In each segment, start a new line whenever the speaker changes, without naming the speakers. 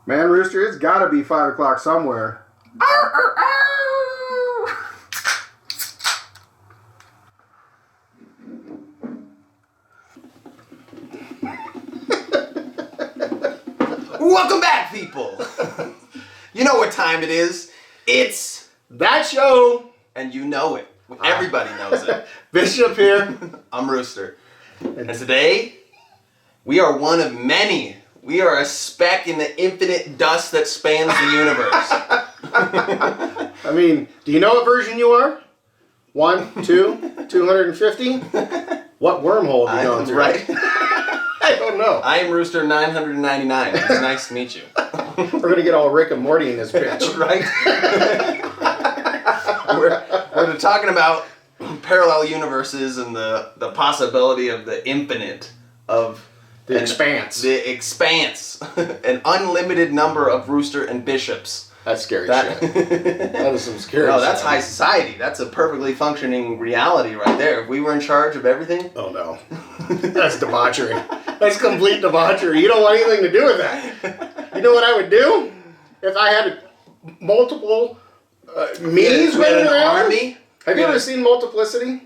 Man, Rooster, it's gotta be 5 o'clock somewhere. Arr, arr, arr.
Welcome back, people. You know what time it is. It's
That show.
and you know it. Everybody knows it.
Bishop here.
I'm Rooster. And today, we are one of many. We are a speck in the infinite dust that spans the universe.
I mean, do you know what version you are? 1, 2, 250? What wormhole have you gone through?
Right?
I don't know.
I am Rooster 999. It's nice to meet you.
We're going to get all Rick and Morty in this bitch.
Right? we're talking about parallel universes and the possibility of the infinite, of
The expanse.
The expanse. An unlimited number of Rooster and bishops.
That's scary shit. That is some scary shit.
No, that's high society. That's a perfectly functioning reality right there. If we were in charge of everything.
Oh no. That's debauchery. That's complete debauchery. You don't want anything to do with that. You know what I would do? If I had multiple me's running around?
Army?
Have you ever seen Multiplicity?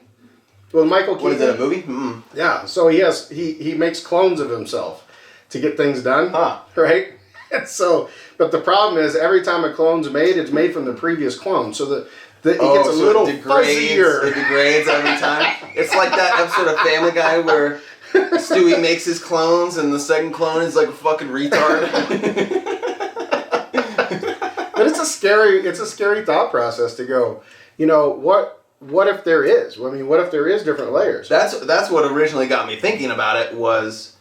With Michael Keaton?
What is it, a movie? Mm.
Yeah, so he makes clones of himself to get things done, right? And so, but the problem is every time a clone's made, it's made from the previous clone, so it gets a little fuzzier.
It degrades every time. It's like that episode of Family Guy where Stewie makes his clones and the second clone is like a fucking retard.
But it's a scary thought process to go, you know, what if there is? I mean, what if there is different layers?
That's what originally got me thinking about it was,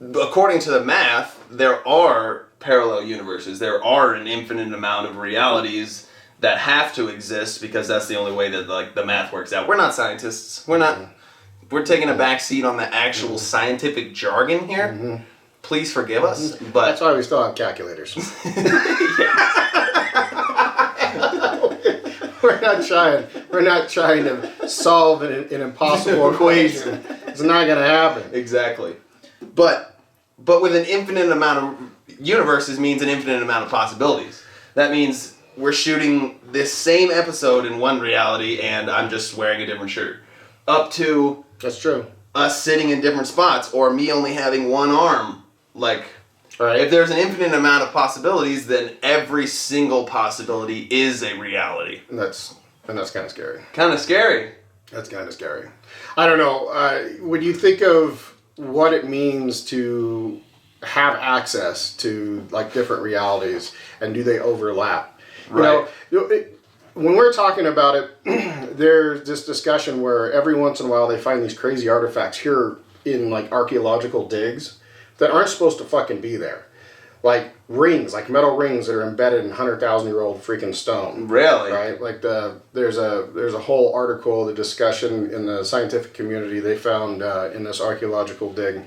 according to the math, there are parallel universes. There are an infinite amount of realities that have to exist because that's the only way that like the math works out. We're not scientists. We're taking a back seat on the actual scientific jargon here. Mm-hmm. Please forgive us. But
that's why we still have calculators. We're not trying to solve an impossible equation. It's not going to happen.
Exactly. But with an infinite amount of universes means an infinite amount of possibilities. That means we're shooting this same episode in one reality and I'm just wearing a different shirt. Up to
that's true.
Us sitting in different spots or me only having one arm. Like,
right.
If there's an infinite amount of possibilities, then every single possibility is a reality.
And that's kind of scary.
Kind of scary.
That's kind of scary. I don't know. When you think of what it means to have access to like different realities and do they overlap?
Right.
You know, when we're talking about it, there's this discussion where every once in a while they find these crazy artifacts here in like archaeological digs that aren't supposed to fucking be there. Like rings, like metal rings that are embedded in 100,000-year-old freaking stone.
Really?
Right? Like there's a whole article, the discussion in the scientific community, they found in this archaeological dig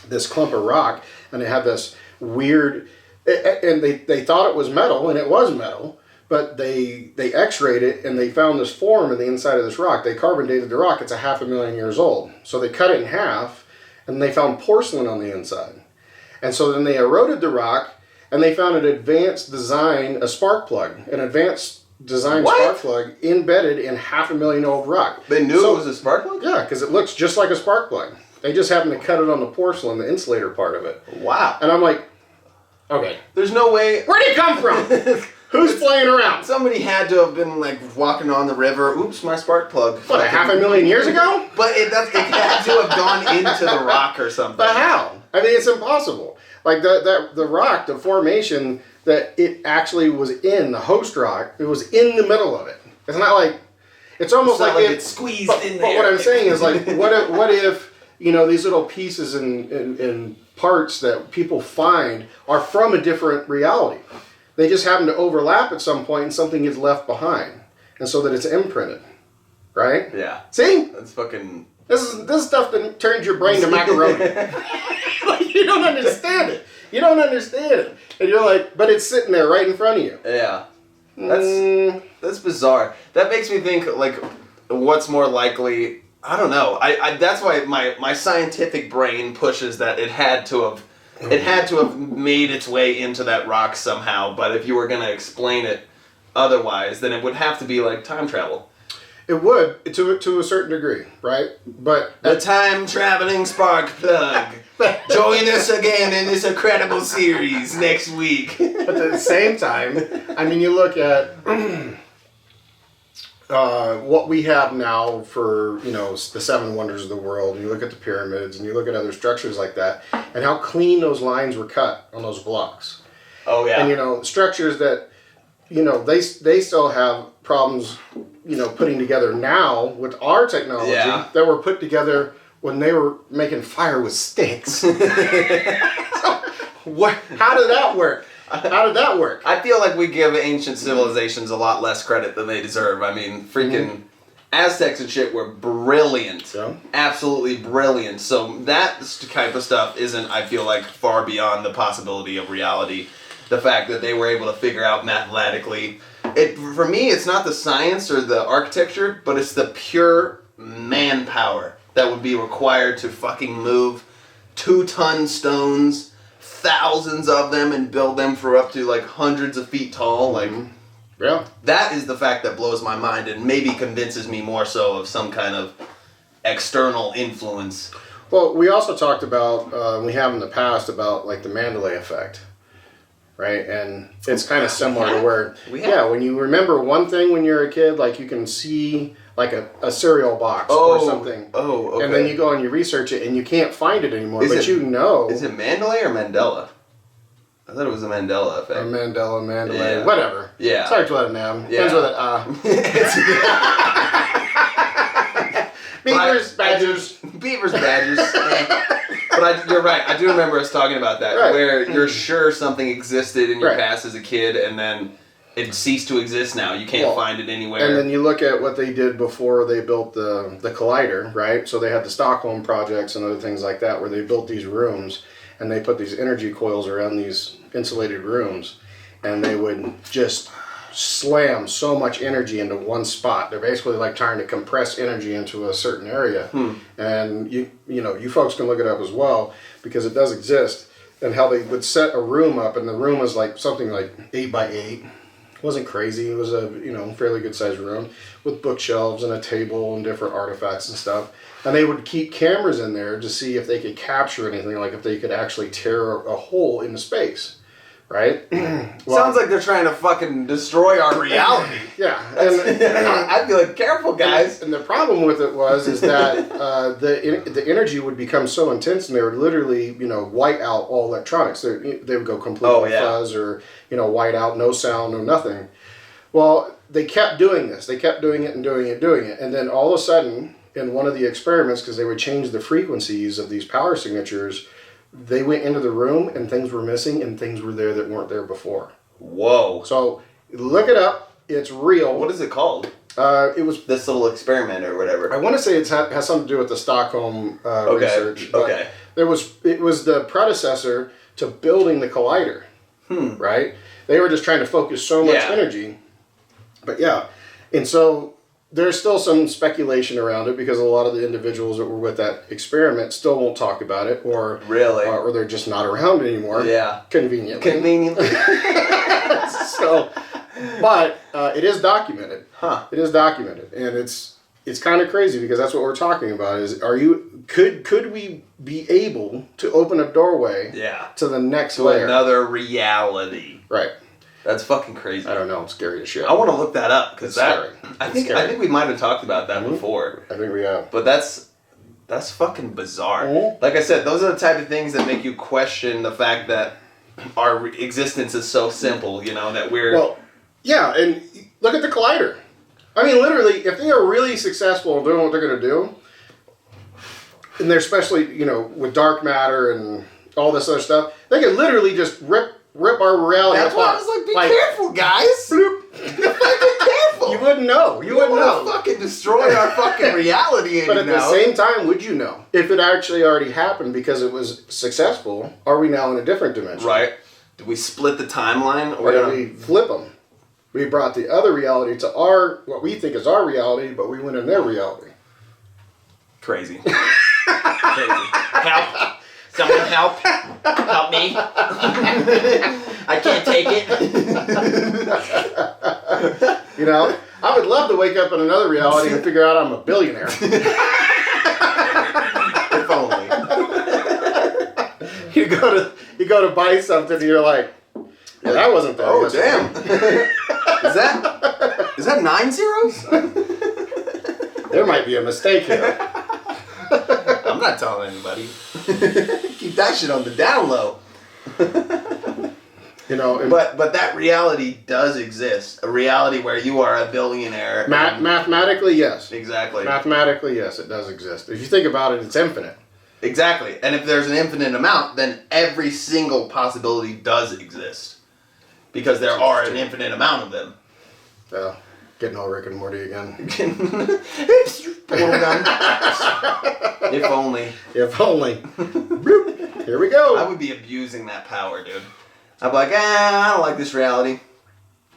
this clump of rock, and they had this weird, and they thought it was metal, and it was metal, but they x-rayed it, and they found this form in the inside of this rock. They carbon dated the rock. It's 500,000 years old. So they cut it in half, and they found porcelain on the inside. And so then they eroded the rock, and they found an advanced design, a spark plug, spark plug embedded in 500,000-year-old rock.
They knew it was a spark plug?
Yeah, because it looks just like a spark plug. They just happened to cut it on the porcelain, the insulator part of it.
Wow.
And I'm like, okay.
There's no way.
Where'd it come from? Who's playing around?
Somebody had to have been like walking on the river. Oops, my spark plug.
What, 500,000 years ago?
But it had to have gone into the rock or something.
But how? I mean, it's impossible. Like the rock, the formation that it actually was in, the host rock, it was in the middle of it. It's not like, it's almost like
it's squeezed in there.
But what I'm saying is like, what if you know, these little pieces and parts that people find are from a different reality. They just happen to overlap at some point and something gets left behind. And so that it's imprinted. Right?
Yeah.
See?
That's fucking...
This stuff that turns your brain to macaroni. Like, you don't understand it. You don't understand it. And you're like, but it's sitting there right in front of you.
Yeah. That's bizarre. That makes me think, like, what's more likely... I don't know. I that's why my scientific brain pushes that it had to have It had to have made its way into that rock somehow, but if you were going to explain it otherwise, then it would have to be like time travel.
It would, to a certain degree, right? But
The time traveling spark plug. Join us again in this incredible series next week.
But at the same time, I mean, you look at what we have now for, the 7 wonders of the world, and you look at the pyramids, and you look at other structures like that, and how clean those lines were cut on those blocks.
Oh, yeah.
And, structures that, they still have problems, putting together now with our technology that were put together when they were making fire with sticks. How did that work? How did that work?
I feel like we give ancient civilizations a lot less credit than they deserve. I mean, freaking Aztecs and shit were brilliant. Yeah. Absolutely brilliant. So that type of stuff isn't, I feel like, far beyond the possibility of reality. The fact that they were able to figure out mathematically. For me, it's not the science or the architecture, but it's the pure manpower that would be required to fucking move 2-ton stones, thousands of them, and build them for up to like hundreds of feet tall. Like,
yeah,
that is the fact that blows my mind and maybe convinces me more so of some kind of external influence.
Well, we also talked about, we have in the past, about like the Mandela effect. Right, and it's kind of similar to where, when you remember one thing when you're a kid, like you can see like a cereal box or something.
Oh, okay.
And then you go and you research it and you can't find it anymore, Is it
Mandela or Mandela? I thought it was a Mandela effect.
Mandela, whatever.
Yeah.
Starts with an M. Ends with an Beavers, badgers.
But you're right. I do remember us talking about that, where you're sure something existed in your past as a kid, and then it ceased to exist now. You can't find it anywhere.
And then you look at what they did before they built the collider, right? So they had the Stockholm projects and other things like that, where they built these rooms, and they put these energy coils around these insulated rooms, and they would just slam so much energy into one spot. They're basically like trying to compress energy into a certain area. And you folks can look it up as well, because it does exist, and how they would set a room up, and the room was like something like 8 by 8. It wasn't crazy. It was a fairly good sized room with bookshelves and a table and different artifacts and stuff. And they would keep cameras in there to see if they could capture anything, like if they could actually tear a hole into space. Right?
Sounds like they're trying to fucking destroy our reality.
Yeah.
I'd be like, careful, guys.
And the problem with it is that the energy would become so intense, and they would literally, white out all electronics. They would go completely fuzz, or, white out, no sound, no nothing. Well, they kept doing this. They kept doing it and doing it. And then all of a sudden, in one of the experiments, because they would change the frequencies of these power signatures, they went into the room and things were missing and things were there that weren't there before.
Whoa.
So look it up. It's real.
What is it called?
It was
this little experiment or whatever.
I want to say it has something to do with the Stockholm research.
Okay.
It was the predecessor to building the collider. Right? They were just trying to focus so much energy. But and so there's still some speculation around it, because a lot of the individuals that were with that experiment still won't talk about it, or they're just not around anymore.
Yeah,
conveniently. So, but it is documented. It is documented, and it's kind of crazy, because that's what we're talking about. Could we be able to open a doorway? To the next layer,
another reality.
Right.
That's fucking crazy.
I don't know. It's scary as shit.
I want to look that up, because
scary.
I think we might have talked about that before.
I think we have.
But that's fucking bizarre. Like I said, those are the type of things that make you question the fact that our existence is so simple. That we're
and look at the collider. I mean, literally, if they are really successful in doing what they're going to do, and they're especially with dark matter and all this other stuff, they can literally just rip our reality apart.
That's why I was like, be careful, guys. Be fucking careful.
You wouldn't know. You wouldn't know.
Fucking destroy our fucking reality.
But at the same time, would you know? If it actually already happened because it was successful, are we now in a different dimension?
Right. Did we split the timeline?
Or did we flip them? We brought the other reality to what we think is our reality, but we went in their reality.
Crazy. Crazy. Help. Someone help. Help me. I can't take it.
You know, I would love to wake up in another reality and figure out I'm a billionaire.
If only.
You go to buy something and you're like, yeah, that wasn't there.
Oh,
yesterday.
damn. Is that 9 zeros?
There might be a mistake here.
I'm not telling anybody. Keep that shit on the down low.
You know,
But that reality does exist. A reality where you are a billionaire.
mathematically, yes.
Exactly.
Mathematically, yes, it does exist. If you think about it, it's infinite.
Exactly. And if there's an infinite amount, then every single possibility does exist. Because there are an infinite amount of them.
Getting all Rick and Morty again.
Portal gun. If only.
If only. Here we go.
I would be abusing that power, dude. I'd be like, I don't like this reality.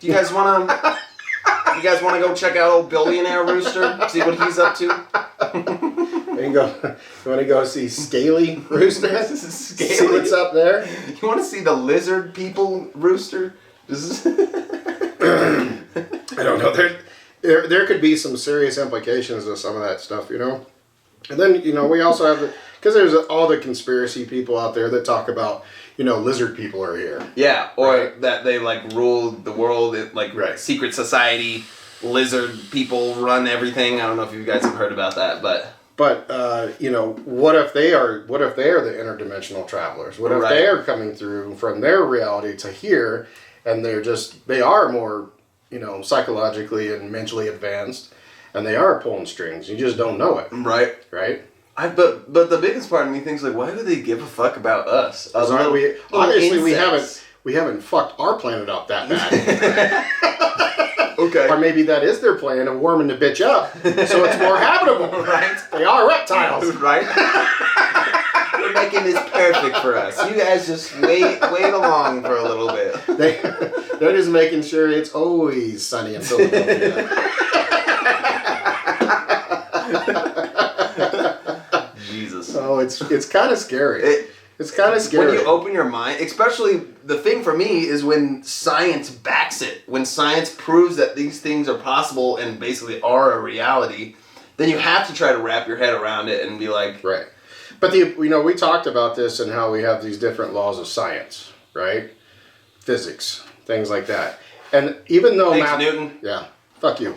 Do you guys wanna go check out old billionaire Rooster? See what he's up to?
You want to go see Scaly Rooster?
Scaly?
See what's up there?
You wanna see the lizard people Rooster?
I don't know. There could be some serious implications of some of that stuff, you know? And then, you know, we also have, because there's all the conspiracy people out there that talk about, you know, lizard people are here.
Yeah, or
right.
that they like rule the world, like
right.
secret society, lizard people run everything. I don't know if you guys have heard about that, but
you know, what if they are the interdimensional travelers? What if
right.
they are coming through from their reality to here, and they are more, you know, psychologically and mentally advanced, and they are pulling strings. You just don't know it.
Right.
Right?
But the biggest part of me thinks like, why do they give a fuck about us?
Obviously we haven't fucked our planet up that bad.
Okay.
Or maybe that is their plan of warming the bitch up so it's more habitable.
Right.
They are reptiles.
Right. We're making this perfect for us. You guys just wait along for a little bit.
They're just making sure it's always sunny in Philadelphia.
Jesus.
Oh, it's kind of scary. It's kind of scary.
When you open your mind, especially the thing for me is when science backs it. When science proves that these things are possible and basically are a reality, then you have to try to wrap your head around it and be like...
Right. But, you know, we talked about this and how we have these different laws of science, right? Physics, things like that. And even though...
Thanks, Newton.
Yeah. Fuck you.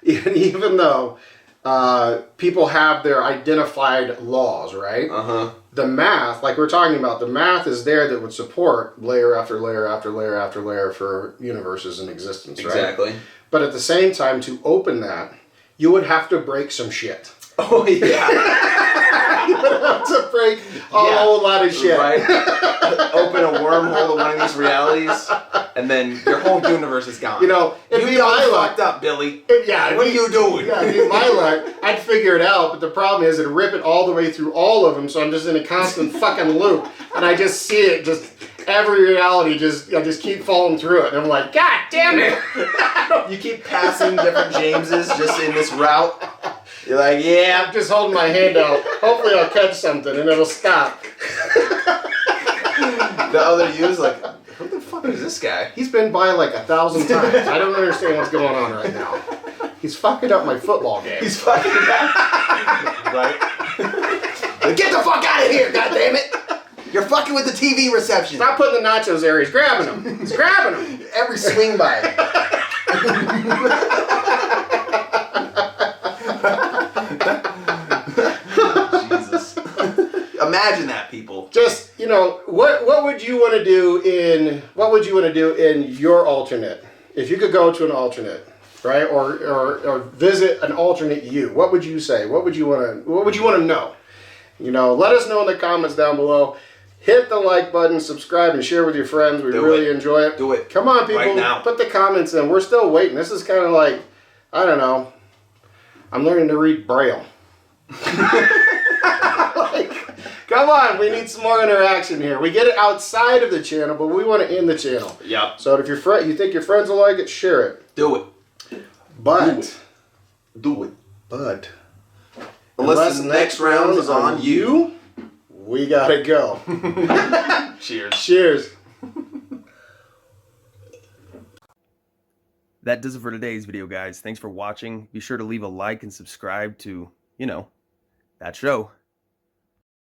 even though people have their identified laws, right?
Uh-huh.
The math, like we're talking about, the math is there that would support layer after layer after layer after layer for universes in existence, right?
Exactly.
But at the same time, to open that, you would have to break some shit.
Oh, yeah.
You would have to break a whole lot of shit.
Right? Open a wormhole to one of these realities, and then your whole universe is gone.
You know, it'd be my luck.
Fucked up, Billy.
What are you doing? Yeah, it'd be my luck. I'd figure it out, but the problem is it'd rip it all the way through all of them, so I'm just in a constant fucking loop, and I just see it, just every reality, I just keep falling through it, and I'm like, God damn it!
You keep passing different Jameses just in this route. You're like, yeah.
I'm just holding my hand out. Hopefully I'll catch something, and it'll stop.
The other you's like, who the fuck is this guy?
He's been by like 1,000 times. I don't understand what's going on right now. He's fucking up my football game.
He's fucking up. Right? Get the fuck out of here, goddammit! You're fucking with the TV reception.
Stop putting the nachos there. He's grabbing them. He's grabbing them.
Every swing by. Jesus. Imagine that, people.
Just, you know, what would you want to do in your alternate? If you could go to an alternate, right? Or visit an alternate you, what would you say? What would you want to know? You know, let us know in the comments down below. Hit the like button, subscribe, and share with your friends. We really enjoy it.
Do it.
Come on, people.
Right now.
Put the comments in. We're still waiting. This is kind of like, I don't know. I'm learning to read Braille. Come on, we need some more interaction here. We get it outside of the channel, but we want it in the channel.
Yep.
So if you think your friends will like it, share it.
Do it.
But
Do it.
But
Unless the next round is on you.
We gotta go.
Cheers.
Cheers.
That does it for today's video, guys. Thanks for watching. Be sure to leave a like and subscribe to, that show.